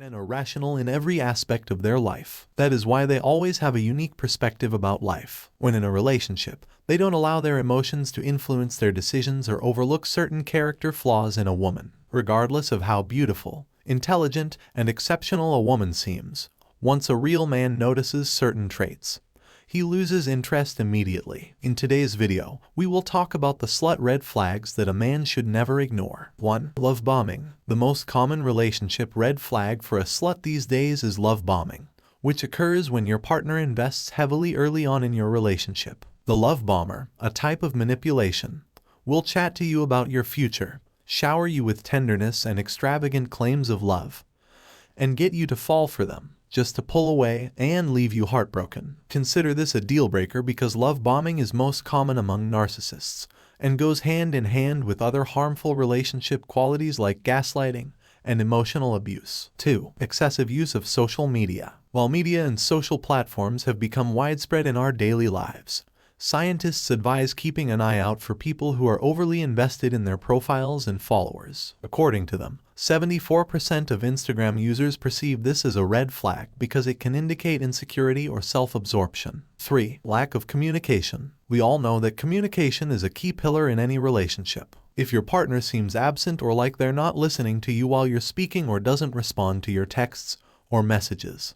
and are rational in every aspect of their life. That is why they always have a unique perspective about life. When in a relationship, they don't allow their emotions to influence their decisions or overlook certain character flaws in a woman. Regardless of how beautiful, intelligent, and exceptional a woman seems, once a real man notices certain traits, he loses interest immediately. In today's video, we will talk about the slut red flags that a man should never ignore. 1. Love bombing. The most common relationship red flag for a slut these days is love bombing, which occurs when your partner invests heavily early on in your relationship. The love bomber, a type of manipulation, will chat to you about your future, shower you with tenderness and extravagant claims of love, and get you to fall for them, just to pull away and leave you heartbroken. Consider this a deal breaker because love bombing is most common among narcissists and goes hand in hand with other harmful relationship qualities like gaslighting and emotional abuse. 2. Excessive use of social media. While media and social platforms have become widespread in our daily lives, scientists advise keeping an eye out for people who are overly invested in their profiles and followers. According to them, 74% of Instagram users perceive this as a red flag because it can indicate insecurity or self-absorption. 3. Lack of communication. We all know that communication is a key pillar in any relationship. If your partner seems absent or like they're not listening to you while you're speaking or doesn't respond to your texts or messages,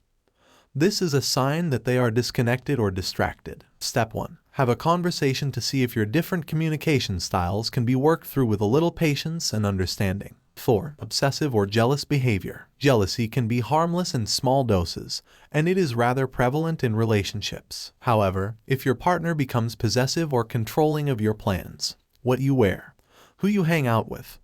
this is a sign that they are disconnected or distracted. Step 1. Have a conversation to see if your different communication styles can be worked through with a little patience and understanding. 4. Obsessive or jealous behavior. Jealousy can be harmless in small doses, and it is rather prevalent in relationships. However, if your partner becomes possessive or controlling of your plans, what you wear, who you hang out with,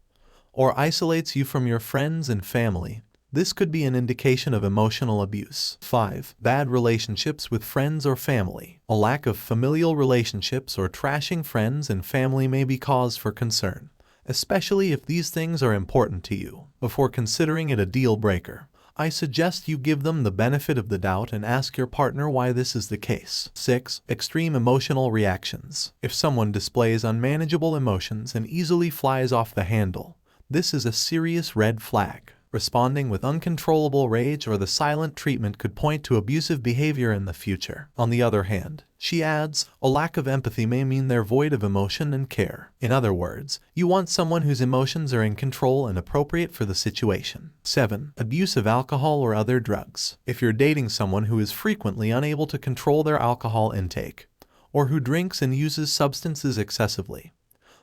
or isolates you from your friends and family, this could be an indication of emotional abuse. 5. Bad relationships with friends or family. A lack of familial relationships or trashing friends and family may be cause for concern, especially if these things are important to you. Before considering it a deal breaker, I suggest you give them the benefit of the doubt and ask your partner why this is the case. 6. Extreme emotional reactions. If someone displays unmanageable emotions and easily flies off the handle, this is a serious red flag. Responding with uncontrollable rage or the silent treatment could point to abusive behavior in the future. On the other hand, she adds, a lack of empathy may mean they're void of emotion and care. In other words, you want someone whose emotions are in control and appropriate for the situation. 7. Abuse of alcohol or other drugs. If you're dating someone who is frequently unable to control their alcohol intake, or who drinks and uses substances excessively,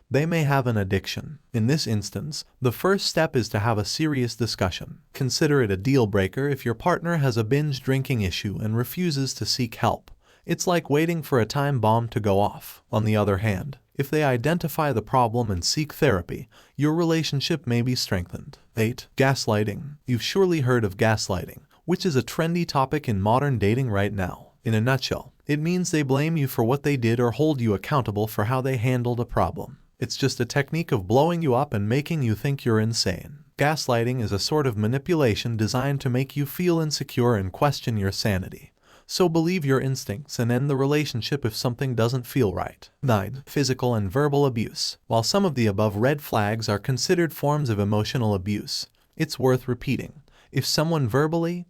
they may have an addiction. In this instance, the first step is to have a serious discussion. Consider it a deal breaker if your partner has a binge drinking issue and refuses to seek help. It's like waiting for a time bomb to go off. On the other hand, if they identify the problem and seek therapy, your relationship may be strengthened. 8. Gaslighting. You've surely heard of gaslighting, which is a trendy topic in modern dating right now. In a nutshell, it means they blame you for what they did or hold you accountable for how they handled a problem. It's just a technique of blowing you up and making you think you're insane. Gaslighting is a sort of manipulation designed to make you feel insecure and question your sanity. So believe your instincts and end the relationship if something doesn't feel right. 9. Physical and verbal abuse. While some of the above red flags are considered forms of emotional abuse, it's worth repeating. If someone verbally,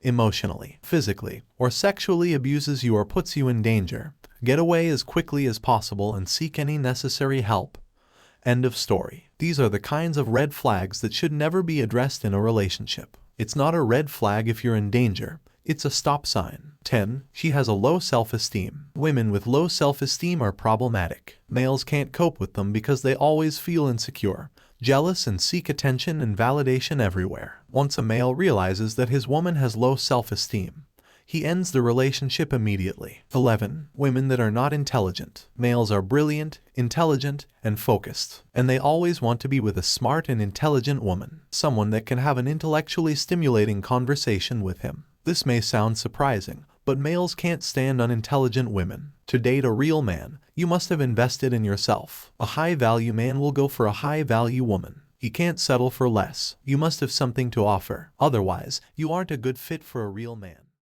emotionally, physically, or sexually abuses you or puts you in danger, get away as quickly as possible and seek any necessary help. End of story. These are the kinds of red flags that should never be addressed in a relationship. It's not a red flag if you're in danger. It's a stop sign. 10. She has a low self-esteem. Women with low self-esteem are problematic. Males can't cope with them because they always feel insecure, jealous, and seek attention and validation everywhere. Once a male realizes that his woman has low self-esteem, he ends the relationship immediately. 11. Women that are not intelligent. Males are brilliant, intelligent, and focused, and they always want to be with a smart and intelligent woman, someone that can have an intellectually stimulating conversation with him. This may sound surprising, but males can't stand unintelligent women. To date a real man, you must have invested in yourself. A high-value man will go for a high-value woman. He can't settle for less. You must have something to offer. Otherwise, you aren't a good fit for a real man.